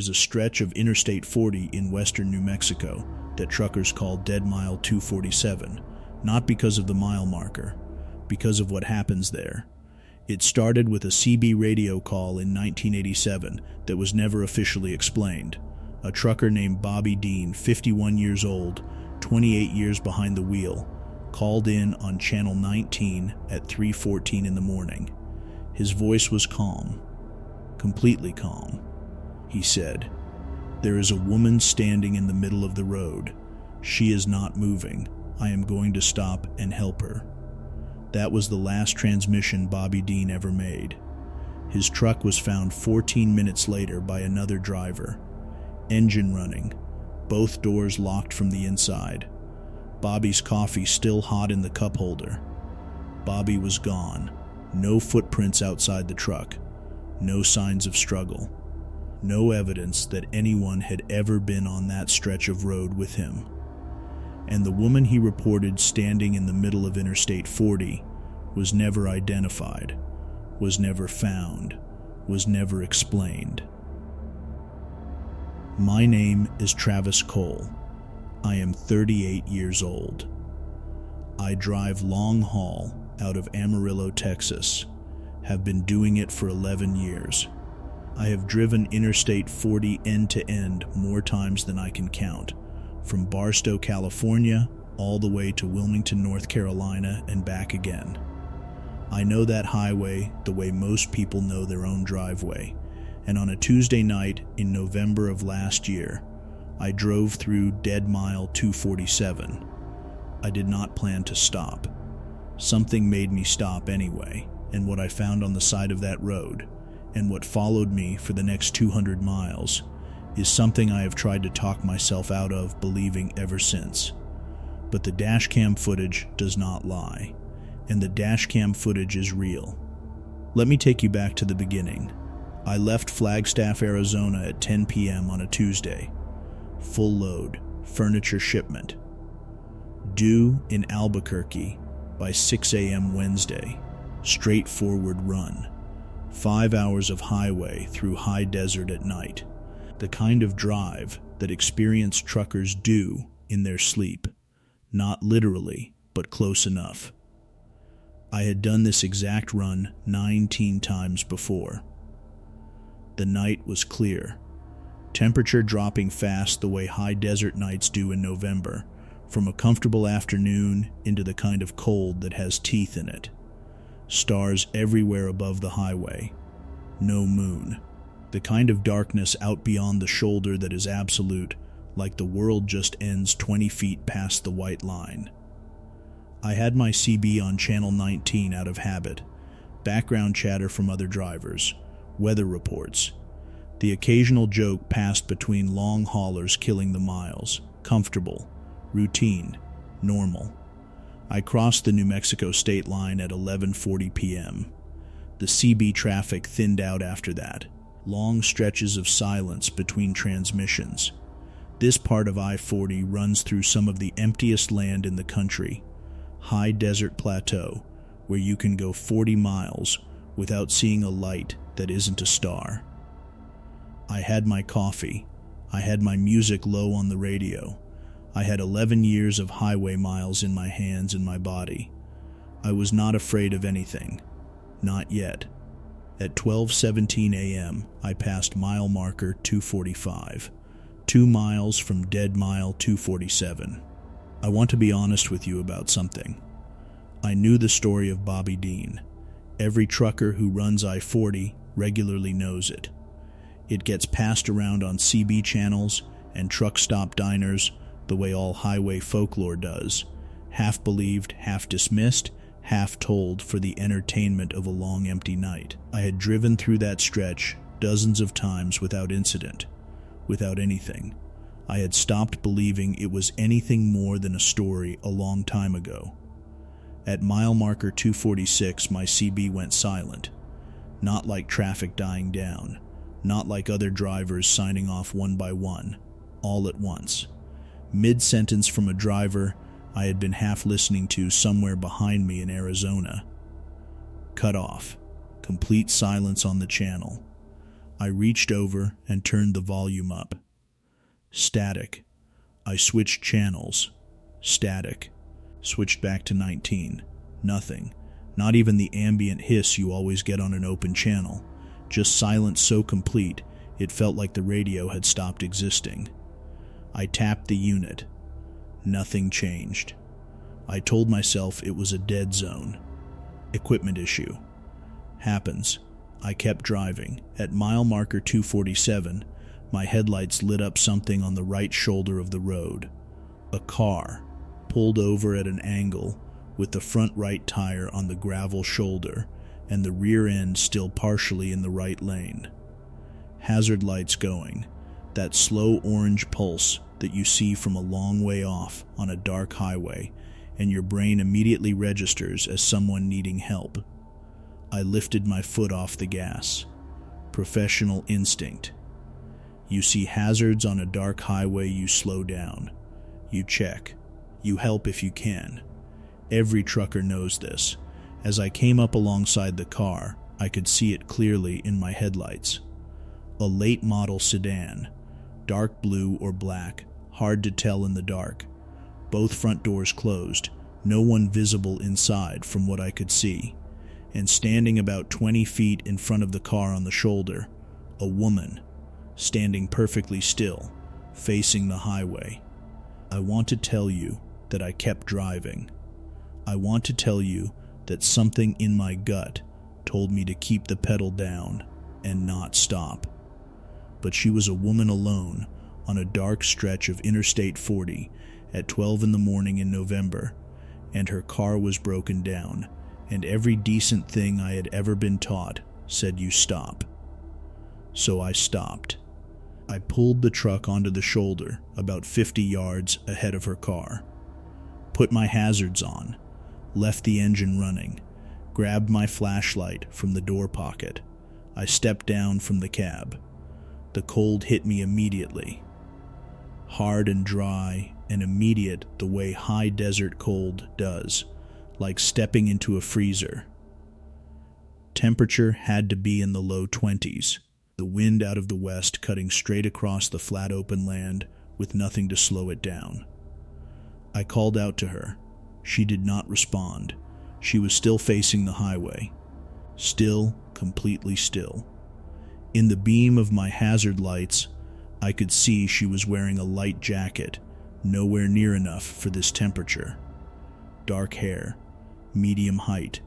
is a stretch of Interstate 40 in western New Mexico that truckers call Dead Mile 247, not because of the mile marker, because of what happens there. It started with a CB radio call in 1987 that was never officially explained. A trucker named Bobby Dean, 51 years old, 28 years behind the wheel, called in on Channel 19 at 3:14 in the morning. His voice was calm, completely calm. He said, "There is a woman standing in the middle of the road. She is not moving. I am going to stop and help her." That was the last transmission Bobby Dean ever made. His truck was found 14 minutes later by another driver. Engine running, both doors locked from the inside. Bobby's coffee still hot in the cup holder. Bobby was gone. No footprints outside the truck. No signs of struggle. No evidence that anyone had ever been on that stretch of road with him. And the woman he reported standing in the middle of Interstate 40 was never identified, was never found, was never explained. My name is Travis Cole. I am 38 years old. I drive long haul out of Amarillo, Texas. Have been doing it for 11 years. I have driven Interstate 40 end to end more times than I can count, from Barstow, California, all the way to Wilmington, North Carolina, and back again. I know that highway the way most people know their own driveway, and on a Tuesday night in November of last year, I drove through Dead Mile 247. I did not plan to stop. Something made me stop anyway, and what I found on the side of that road, and what followed me for the next 200 miles, is something I have tried to talk myself out of believing ever since. But the dashcam footage does not lie, and the dashcam footage is real. Let me take you back to the beginning. I left Flagstaff, Arizona at 10 p.m. on a Tuesday. Full load, furniture shipment. Due in Albuquerque by 6 a.m. Wednesday. Straightforward run. 5 hours of highway through high desert at night. The kind of drive that experienced truckers do in their sleep. Not literally, but close enough. I had done this exact run 19 times before. The night was clear. Temperature dropping fast the way high desert nights do in November, from a comfortable afternoon into the kind of cold that has teeth in it. Stars everywhere above the highway. No moon. The kind of darkness out beyond the shoulder that is absolute, like the world just ends 20 feet past the white line. I had my CB on Channel 19 out of habit. Background chatter from other drivers. Weather reports. The occasional joke passed between long haulers killing the miles. Comfortable. Routine. Normal. I crossed the New Mexico state line at 11:40 p.m. The CB traffic thinned out after that. Long stretches of silence between transmissions. This part of I-40 runs through some of the emptiest land in the country. High desert plateau, where you can go 40 miles without seeing a light that isn't a star. I had my coffee. I had my music low on the radio. I had 11 years of highway miles in my hands and my body. I was not afraid of anything. Not yet. At 12:17 a.m., I passed mile marker 245, 2 miles from Dead Mile 247. I want to be honest with you about something. I knew the story of Bobby Dean. Every trucker who runs I-40 regularly knows it. It gets passed around on CB channels and truck stop diners the way all highway folklore does, half believed, half dismissed, half told for the entertainment of a long empty night. I had driven through that stretch dozens of times without incident, without anything. I had stopped believing it was anything more than a story a long time ago. At mile marker 246, my CB went silent. Not like traffic dying down, not like other drivers signing off one by one, all at once. Mid-sentence from a driver I had been half listening to somewhere behind me in Arizona. Cut off. Complete silence on the channel. I reached over and turned the volume up. Static. I switched channels. Static. Switched back to 19. Nothing. Not even the ambient hiss you always get on an open channel. Just silence so complete, it felt like the radio had stopped existing. I tapped the unit. Nothing changed. I told myself it was a dead zone. Equipment issue. Happens. I kept driving. At mile marker 247, my headlights lit up something on the right shoulder of the road. A car pulled over at an angle with the front right tire on the gravel shoulder and the rear end still partially in the right lane. Hazard lights going, that slow orange pulse that you see from a long way off on a dark highway, and your brain immediately registers as someone needing help. I lifted my foot off the gas. Professional instinct. You see hazards on a dark highway, you slow down. You check. You help if you can. Every trucker knows this. As I came up alongside the car, I could see it clearly in my headlights. A late model sedan, dark blue or black, hard to tell in the dark. Both front doors closed, no one visible inside from what I could see. And standing about 20 feet in front of the car on the shoulder, a woman, standing perfectly still, facing the highway. I want to tell you that I kept driving. I want to tell you that something in my gut told me to keep the pedal down and not stop. But she was a woman alone on a dark stretch of Interstate 40 at 12 in the morning in November, and her car was broken down, and every decent thing I had ever been taught said you stop. So I stopped. I pulled the truck onto the shoulder about 50 yards ahead of her car, put my hazards on, left the engine running, grabbed my flashlight from the door pocket. I stepped down from the cab. The cold hit me immediately. Hard and dry and immediate the way high desert cold does, like stepping into a freezer. Temperature had to be in the low 20s, the wind out of the west cutting straight across the flat open land with nothing to slow it down. I called out to her. She did not respond. She was still facing the highway. Still, completely still. In the beam of my hazard lights, I could see she was wearing a light jacket, nowhere near enough for this temperature. Dark hair, medium height,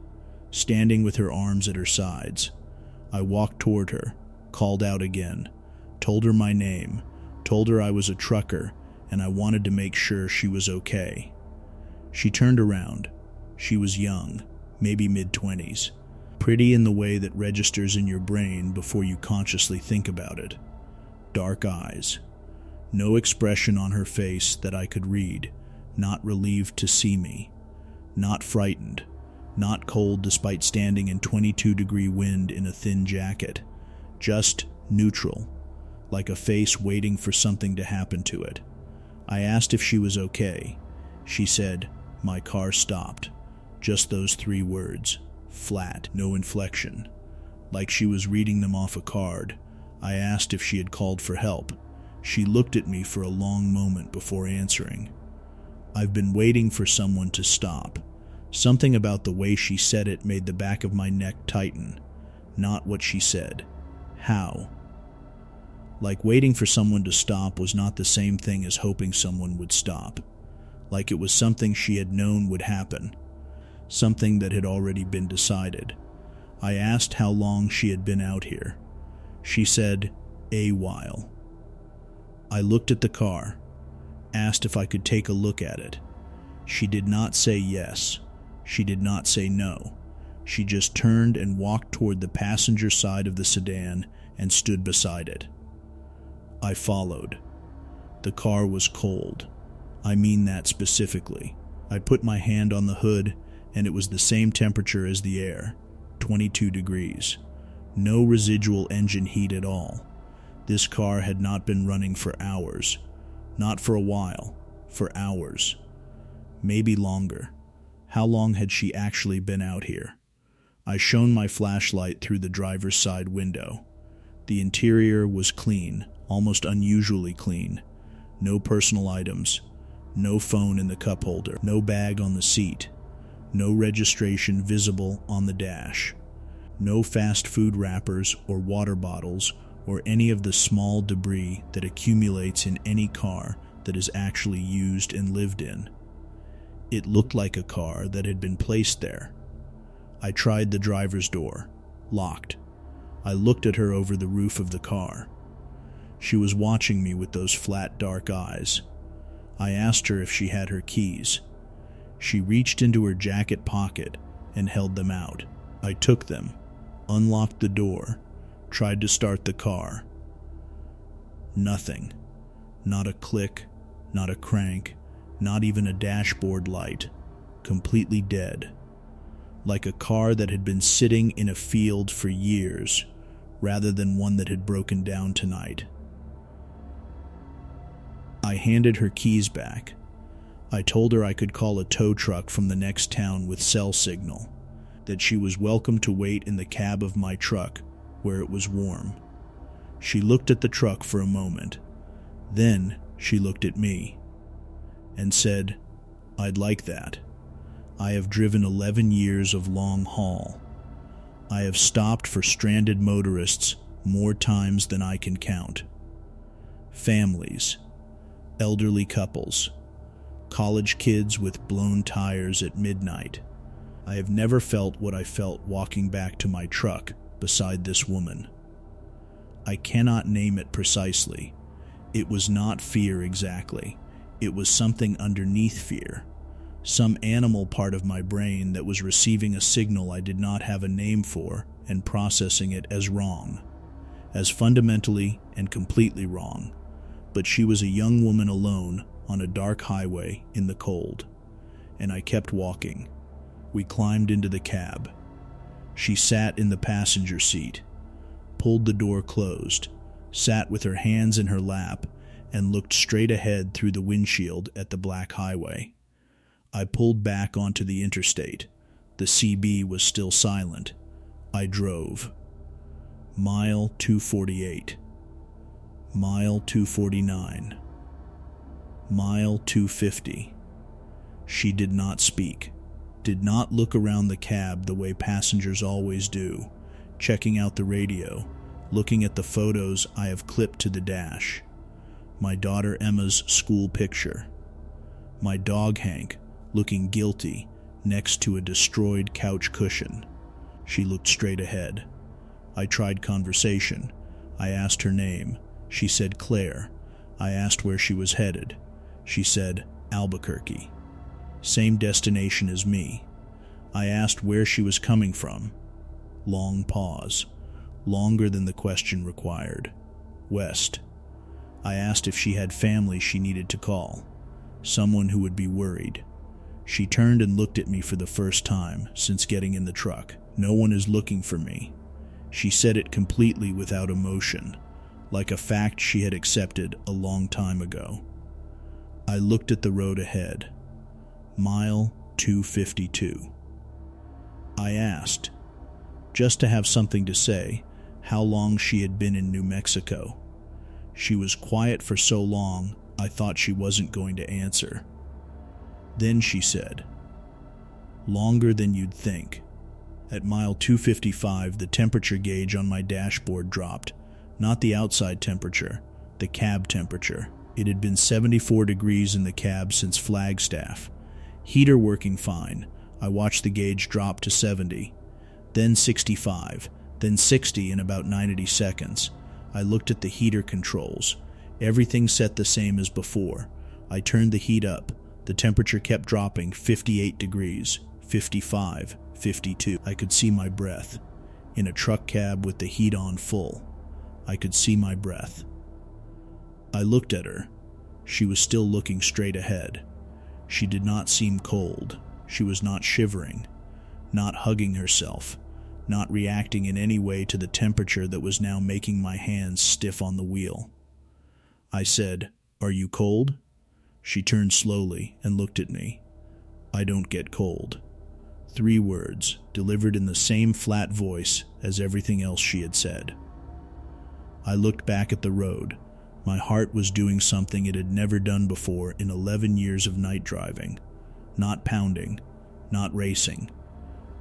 standing with her arms at her sides. I walked toward her, called out again, told her my name, told her I was a trucker and I wanted to make sure she was okay. She turned around. She was young, maybe mid-20s, pretty in the way that registers in your brain before you consciously think about it. Dark eyes. No expression on her face that I could read, not relieved to see me, not frightened, not cold despite standing in 22-degree wind in a thin jacket, just neutral, like a face waiting for something to happen to it. I asked if she was okay. She said, "My car stopped." Just those 3 words, flat, no inflection. Like she was reading them off a card. I asked if she had called for help. She looked at me for a long moment before answering. I've been waiting for someone to stop. Something about the way she said it made the back of my neck tighten. Not what she said. How? Like waiting for someone to stop was not the same thing as hoping someone would stop. Like it was something she had known would happen. Something that had already been decided. I asked how long she had been out here. She said, "A while." I looked at the car, asked if I could take a look at it. She did not say yes. She did not say no. She just turned and walked toward the passenger side of the sedan and stood beside it. I followed. The car was cold. I mean that specifically. I put my hand on the hood, and it was the same temperature as the air, 22 degrees. No residual engine heat at all. This car had not been running for hours. Not for a while, for hours. Maybe longer. How long had she actually been out here? I shone my flashlight through the driver's side window. The interior was clean, almost unusually clean. No personal items, no phone in the cup holder, no bag on the seat, no registration visible on the dash, no fast food wrappers or water bottles or any of the small debris that accumulates in any car that is actually used and lived in. It looked like a car that had been placed there. I tried the driver's door, locked. I looked at her over the roof of the car. She was watching me with those flat, dark eyes. I asked her if she had her keys. She reached into her jacket pocket and held them out. I took them, unlocked the door, tried to start the car. Nothing. Not a click, not a crank, not even a dashboard light. Completely dead. Like a car that had been sitting in a field for years, rather than one that had broken down tonight. I handed her keys back. I told her I could call a tow truck from the next town with cell signal, that she was welcome to wait in the cab of my truck where it was warm. She looked at the truck for a moment. Then she looked at me and said, "I'd like that. I have driven 11 years of long haul. I have stopped for stranded motorists more times than I can count. Families, elderly couples, college kids with blown tires at midnight. I have never felt what I felt walking back to my truck beside this woman. I cannot name it precisely. It was not fear exactly. It was something underneath fear. Some animal part of my brain that was receiving a signal I did not have a name for and processing it as wrong. As fundamentally and completely wrong. But she was a young woman alone on a dark highway in the cold. And I kept walking. We climbed into the cab. She sat in the passenger seat, pulled the door closed, sat with her hands in her lap, and looked straight ahead through the windshield at the black highway. I pulled back onto the interstate. The CB was still silent. I drove. Mile 248. Mile 249. Mile 250. She did not speak. Did not look around the cab the way passengers always do, checking out the radio, looking at the photos I have clipped to the dash. My daughter Emma's school picture. My dog Hank, looking guilty, next to a destroyed couch cushion. She looked straight ahead. I tried conversation. I asked her name. She said Claire. I asked where she was headed. She said Albuquerque. Same destination as me. I asked where she was coming from. Long pause. Longer than the question required. West. I asked if she had family she needed to call. Someone who would be worried. She turned and looked at me for the first time since getting in the truck. No one is looking for me. She said it completely without emotion, like a fact she had accepted a long time ago. I looked at the road ahead. Mile 252. I asked, just to have something to say, how long she had been in New Mexico. She was quiet for so long, I thought she wasn't going to answer. Then she said, "Longer than you'd think." At mile 255, the temperature gauge on my dashboard dropped. Not the outside temperature, the cab temperature. It had been 74 degrees in the cab since Flagstaff. Heater working fine. I watched the gauge drop to 70. Then 65. Then 60 in about 90 seconds. I looked at the heater controls. Everything set the same as before. I turned the heat up. The temperature kept dropping 58 degrees, 55, 52. I could see my breath. In a truck cab with the heat on full, I could see my breath. I looked at her. She was still looking straight ahead. She did not seem cold. She was not shivering, not hugging herself, not reacting in any way to the temperature that was now making my hands stiff on the wheel. I said, "Are you cold?" She turned slowly and looked at me. "I don't get cold." 3 words, delivered in the same flat voice as everything else she had said. I looked back at the road. My heart was doing something it had never done before in 11 years of night driving. Not pounding, not racing,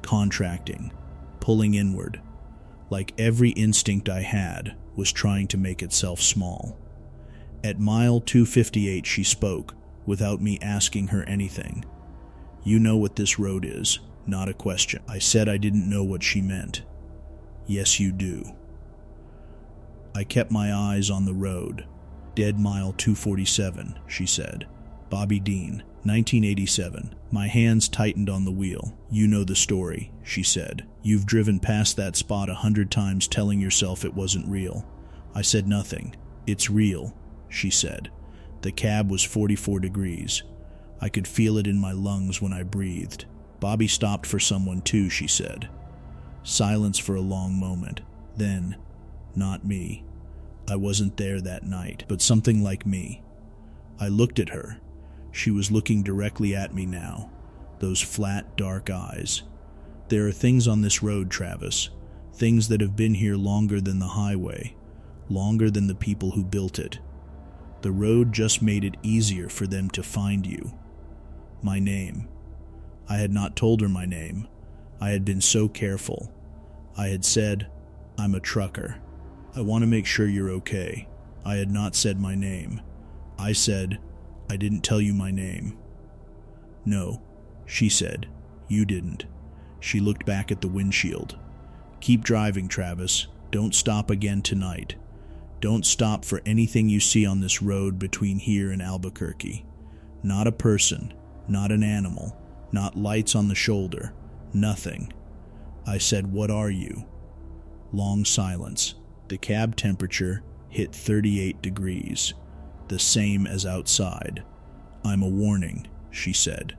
contracting, pulling inward, like every instinct I had was trying to make itself small. At mile 258 she spoke, without me asking her anything. "You know what this road is, not a question." I said I didn't know what she meant. "Yes, you do." I kept my eyes on the road. "Dead mile 247, she said. "Bobby Dean, 1987. My hands tightened on the wheel. "You know the story," she said. "You've driven past that spot 100 times telling yourself it wasn't real." I said nothing. "It's real," she said. The cab was 44 degrees. I could feel it in my lungs when I breathed. "Bobby stopped for someone too," she said. Silence for a long moment. Then, "Not me. I wasn't there that night, but something like me." I looked at her. She was looking directly at me now, those flat, dark eyes. There are things on this road, Travis, things that have been here longer than the highway, longer than the people who built it. The road just made it easier for them to find you. My name. I had not told her my name. I had been so careful. I had said, "I'm a trucker. I want to make sure you're okay." I had not said my name. I said, "I didn't tell you my name." "No," she said, "you didn't." She looked back at the windshield. "Keep driving, Travis. Don't stop again tonight. Don't stop for anything you see on this road between here and Albuquerque. Not a person, not an animal, not lights on the shoulder, nothing." I said, "What are you?" Long silence. The cab temperature hit 38 degrees, the same as outside. "I'm a warning," she said.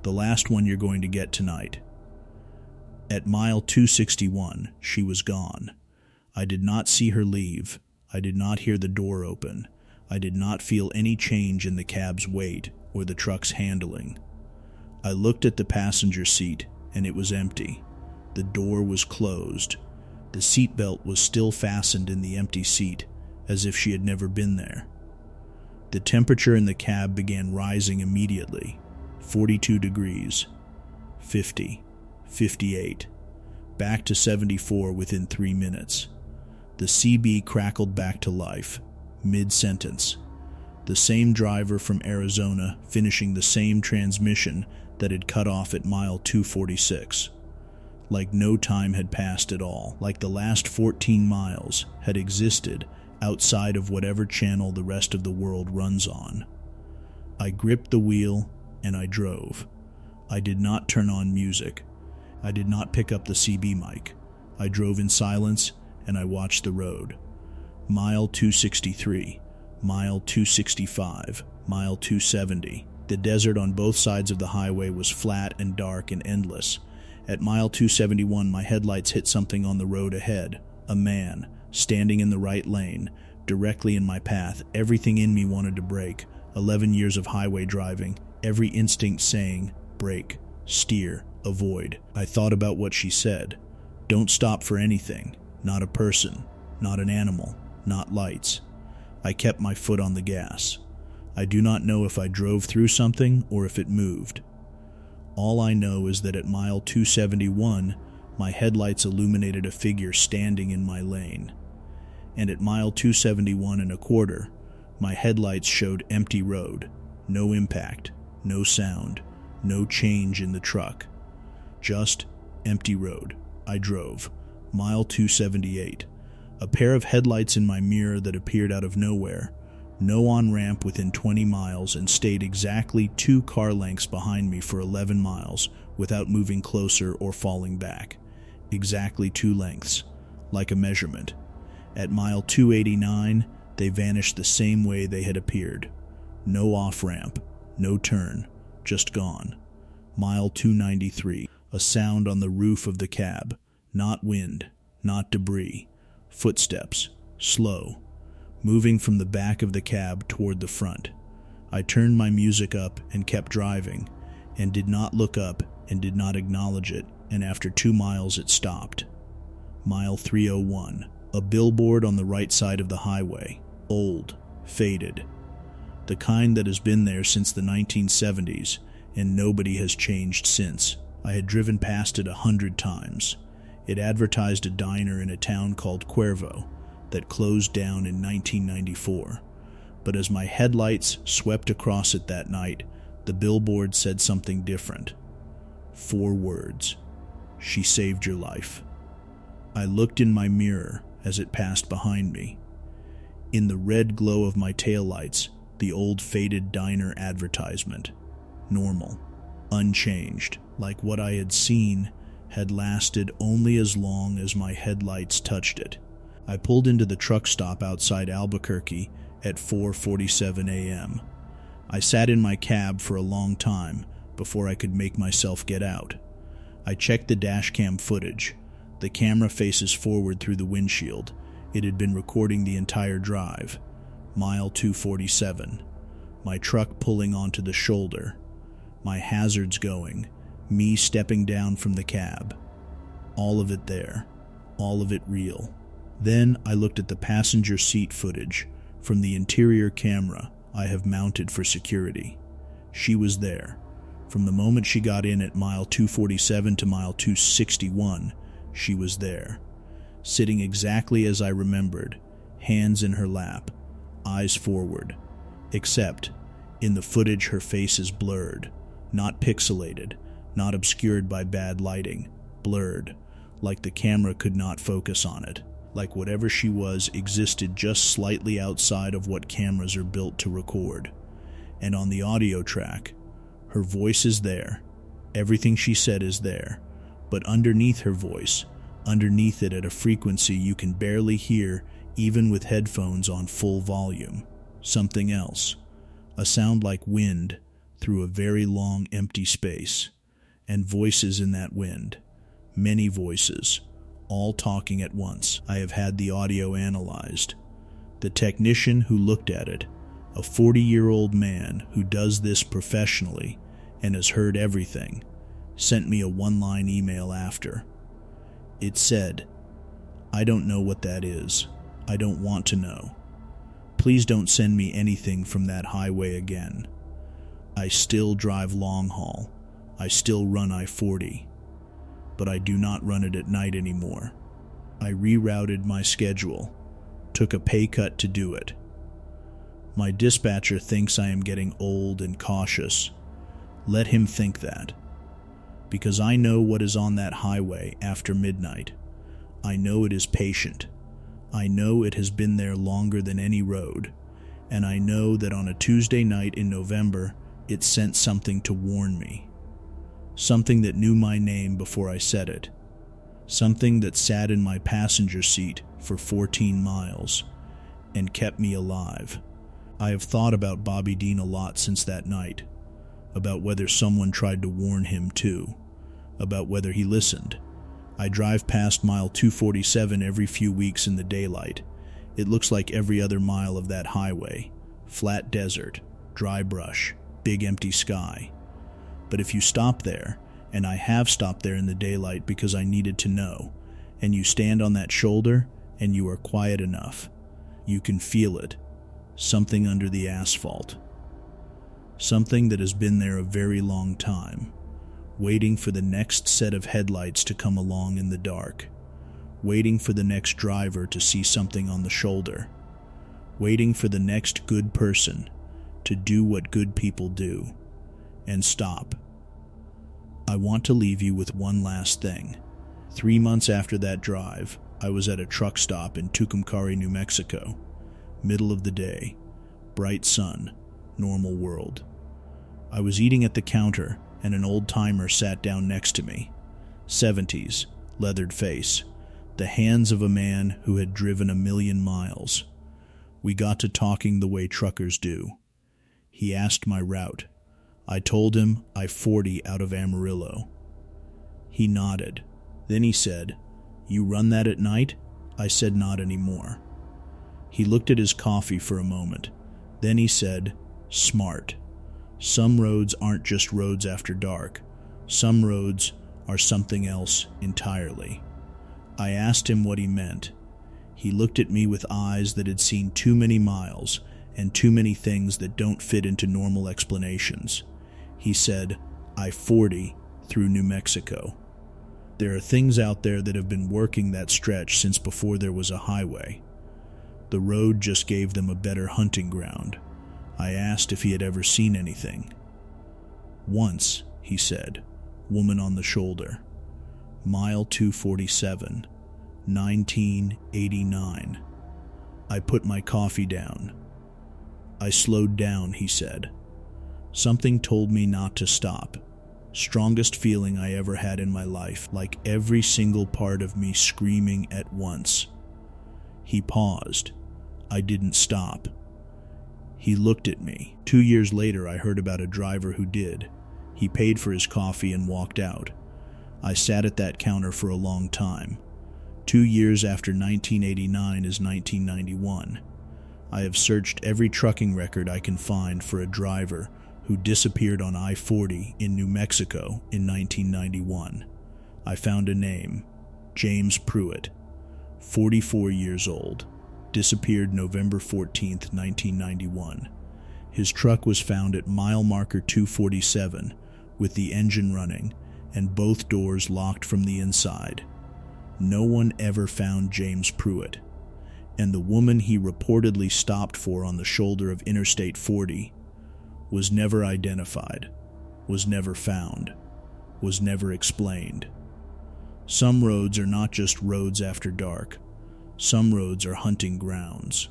"The last one you're going to get tonight." At mile 261, she was gone. I did not see her leave. I did not hear the door open. I did not feel any change in the cab's weight or the truck's handling. I looked at the passenger seat, and it was empty. The door was closed. The seatbelt was still fastened in the empty seat, as if she had never been there. The temperature in the cab began rising immediately. 42 degrees, 50, 58, back to 74 within 3 minutes. The CB crackled back to life, mid-sentence. The same driver from Arizona finishing the same transmission that had cut off at mile 246. Like no time had passed at all, like the last 14 miles had existed outside of whatever channel the rest of the world runs on. I gripped the wheel and I drove. I did not turn on music. I did not pick up the CB mic. I drove in silence and I watched the road. Mile 263, mile 265, mile 270. The desert on both sides of the highway was flat and dark and endless. At mile 271, my headlights hit something on the road ahead. A man, standing in the right lane, directly in my path. Everything in me wanted to brake. 11 years of highway driving, every instinct saying, brake, steer, avoid. I thought about what she said. Don't stop for anything. Not a person, not an animal, not lights. I kept my foot on the gas. I do not know if I drove through something or if it moved. All I know is that at mile 271, my headlights illuminated a figure standing in my lane. And at mile 271 and a quarter, my headlights showed empty road, no impact, no sound, no change in the truck. Just empty road. I drove. Mile 278. A pair of headlights in my mirror that appeared out of nowhere. No on-ramp within 20 miles and stayed exactly 2 car lengths behind me for 11 miles without moving closer or falling back. Exactly 2 lengths, like a measurement. At mile 289, they vanished the same way they had appeared. No off-ramp, no turn, just gone. Mile 293, a sound on the roof of the cab. Not wind, not debris. Footsteps, slow, moving from the back of the cab toward the front. I turned my music up and kept driving, and did not look up and did not acknowledge it, and after 2 miles it stopped. Mile 301, A billboard on the right side of the highway. Old, faded. The kind that has been there since the 1970s, and nobody has changed since. I had driven past it 100 times. It advertised a diner in a town called Cuervo that closed down in 1994. But as my headlights swept across it that night, the billboard said something different. 4 words. She saved your life. I looked in my mirror as it passed behind me. In the red glow of my taillights, the old faded diner advertisement. Normal. Unchanged. Like what I had seen had lasted only as long as my headlights touched it. I pulled into the truck stop outside Albuquerque at 4:47 a.m. I sat in my cab for a long time before I could make myself get out. I checked the dashcam footage. The camera faces forward through the windshield. It had been recording the entire drive. Mile 247. My truck pulling onto the shoulder. My hazards going. Me stepping down from the cab. All of it there. All of it real. Then I looked at the passenger seat footage from the interior camera I have mounted for security. She was there. From the moment she got in at mile 247 to mile 261, she was there. Sitting exactly as I remembered, hands in her lap, eyes forward. Except, in the footage her face is blurred, not pixelated, not obscured by bad lighting, blurred, like the camera could not focus on it, like whatever she was existed just slightly outside of what cameras are built to record. And on the audio track, her voice is there, everything she said is there, but underneath her voice, underneath it at a frequency you can barely hear even with headphones on full volume, something else, a sound like wind through a very long empty space, and voices in that wind, many voices, all talking at once. I have had the audio analyzed. The technician who looked at it, a 40-year-old man who does this professionally and has heard everything, sent me a one-line email after. It said, "I don't know what that is. I don't want to know. Please don't send me anything from that highway again. I still drive long haul. I still run I-40. But I do not run it at night anymore. I rerouted my schedule, took a pay cut to do it. My dispatcher thinks I am getting old and cautious. Let him think that. Because I know what is on that highway after midnight. I know it is patient. I know it has been there longer than any road. And I know that on a Tuesday night in November, it sent something to warn me. Something that knew my name before I said it. Something that sat in my passenger seat for 14 miles and kept me alive. I have thought about Bobby Dean a lot since that night. About whether someone tried to warn him too. About whether he listened. I drive past mile 247 every few weeks in the daylight. It looks like every other mile of that highway. Flat desert, dry brush, big empty sky. But if you stop there, and I have stopped there in the daylight because I needed to know, and you stand on that shoulder and you are quiet enough, you can feel it. Something under the asphalt. Something that has been there a very long time, waiting for the next set of headlights to come along in the dark, waiting for the next driver to see something on the shoulder, waiting for the next good person to do what good people do, and stop. I want to leave you with one last thing. 3 months after that drive, I was at a truck stop in Tucumcari, New Mexico. Middle of the day, bright sun, normal world. I was eating at the counter and an old-timer sat down next to me. 70s, leathered face, the hands of a man who had driven 1,000,000 miles. We got to talking the way truckers do. He asked my route. I told him I-40 out of Amarillo. He nodded. Then he said, "You run that at night?" I said not anymore. He looked at his coffee for a moment. Then he said, "Smart. Some roads aren't just roads after dark. Some roads are something else entirely." I asked him what he meant. He looked at me with eyes that had seen too many miles and too many things that don't fit into normal explanations. He said, I-40 through New Mexico. There are things out there that have been working that stretch since before there was a highway. The road just gave them a better hunting ground. I asked if he had ever seen anything. Once, he said, woman on the shoulder. Mile 247, 1989. I put my coffee down. I slowed down, he said. Something told me not to stop. Strongest feeling I ever had in my life, like every single part of me screaming at once. He paused. I didn't stop. He looked at me. 2 years later, I heard about a driver who did. He paid for his coffee and walked out. I sat at that counter for a long time. 2 years after 1989 is 1991. I have searched every trucking record I can find for a driver who disappeared on I-40 in New Mexico in 1991. I found a name, James Pruitt, 44 years old, disappeared November 14th, 1991. His truck was found at mile marker 247 with the engine running and both doors locked from the inside. No one ever found James Pruitt, and the woman he reportedly stopped for on the shoulder of Interstate 40 was never identified, was never found, was never explained. Some roads are not just roads after dark. Some roads are hunting grounds,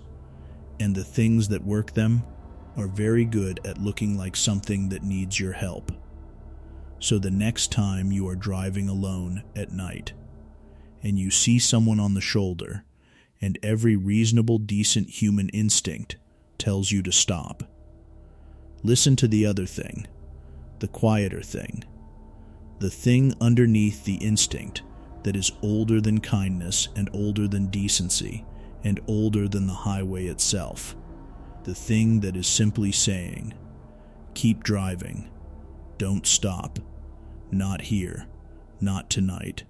and the things that work them are very good at looking like something that needs your help. So the next time you are driving alone at night, and you see someone on the shoulder, and every reasonable, decent human instinct tells you to stop, listen to the other thing, the quieter thing, the thing underneath the instinct that is older than kindness and older than decency and older than the highway itself, the thing that is simply saying, keep driving, don't stop, not here, not tonight.